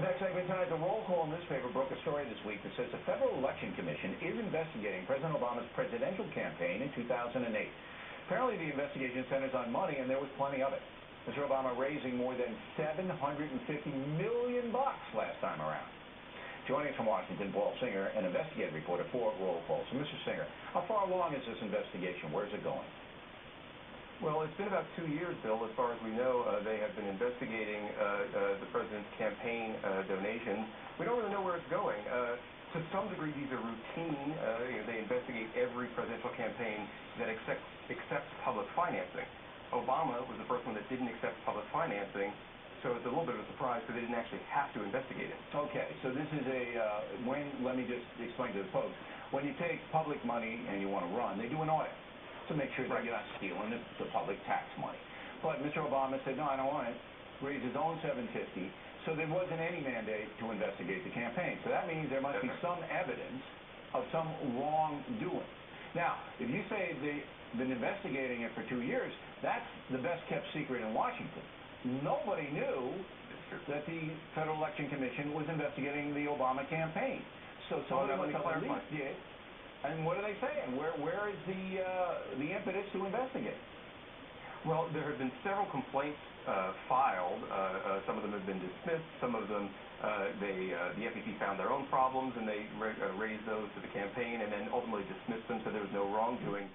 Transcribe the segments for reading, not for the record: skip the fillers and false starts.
Next segment tonight, the Roll Call newspaper broke a story this week that says the Federal Election Commission is investigating President Obama's presidential campaign in 2008. Apparently, the investigation centers on money, and there was plenty of it. Mr. Obama raising more than $750 million last time around. Joining us from Washington, Paul Singer, an investigative reporter for Roll Call. So, Mr. Singer, how far along is this investigation? Where's it going? Well, it's been about 2 years, Bill. As far as we know, they have been investigating the president's campaign donations. We don't really know where it's going. To some degree, these are routine. They investigate every presidential campaign that accepts public financing. Obama was the first one that didn't accept public financing, so it's a little bit of a surprise because they didn't actually have to investigate it. Okay, so this is let me just explain to the folks. When you take public money and you want to run, they do an audit to make sure that you're not stealing the public tax money. But Mr. Obama said, no, I don't want it, raised his own $750, so there wasn't any mandate to investigate the campaign. So that means there must be some evidence of some wrongdoing. Now, if you say they've been investigating it for 2 years, that's the best-kept secret in Washington. Nobody knew that the Federal Election Commission was investigating the Obama campaign. So somebody must have at least did. And what are they saying? Where is the impetus to investigate? Well, there have been several complaints filed. Some of them have been dismissed. Some of them, the FEC found their own problems, and they raised those to the campaign and then ultimately dismissed them, so there was no wrongdoing.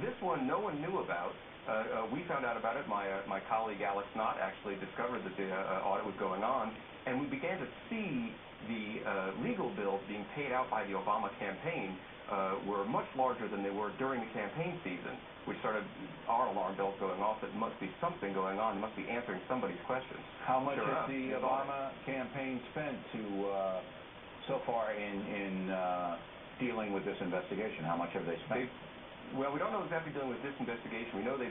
This one no one knew about. We found out about it. My colleague Alex Knott actually discovered that the audit was going on, and we began to see the legal bills being paid out by the Obama campaign were much larger than they were during the campaign season, which started our alarm bells going off that must be something going on. They must be answering somebody's questions. How much has the Obama campaign spent so far in dealing with this investigation? How much have they spent? Well, we don't know exactly dealing with this investigation. We know they've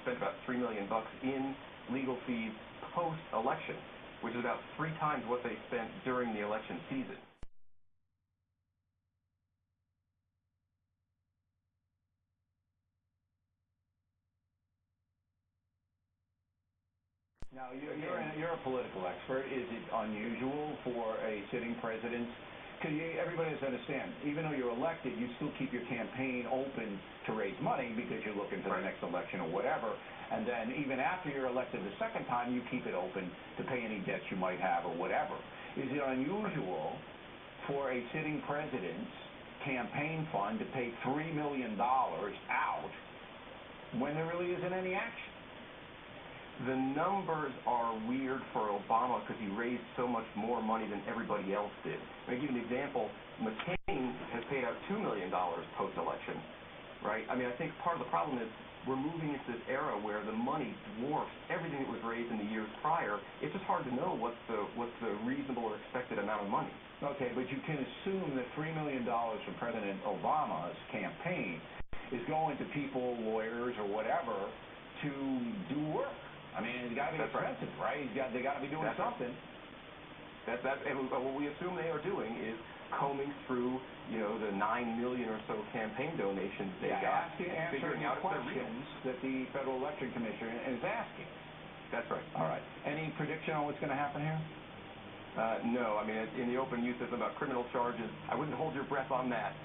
spent about $3 million in legal fees post-election, which is about 3 times what they spent during the election season. Now, you're a political expert. Is it unusual for a sitting president? Everybody has to understand, even though you're elected, you still keep your campaign open to raise money because you're looking for the next election or whatever. And then even after you're elected the second time, you keep it open to pay any debts you might have or whatever. Is it unusual for a sitting president's campaign fund to pay $3 million out when there really isn't any action? The numbers are weird for Obama because he raised so much more money than everybody else did. Let me give you an example. McCain has paid out $2 million post-election, right? I mean, I think part of the problem is we're moving into this era where the money dwarfs everything that was raised in the years prior. It's just hard to know what's the reasonable or expected amount of money. Okay, but you can assume that $3 million from President Obama's campaign is going to people, lawyers, or whatever, to do work. I mean, it's got to be expensive, right? They got to be doing something. And what we assume they are doing is combing through, the 9 million or so campaign donations they got, answering the questions that the Federal Election Commission is asking. That's right. All right. Any prediction on what's going to happen here? No. I mean, in the open news, there's about criminal charges. I wouldn't hold your breath on that.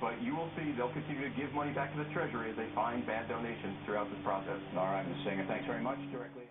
But you will see they'll continue to give money back to the Treasury as they find bad donations throughout this process. All right, Ms. Singer, thanks very much. Directly.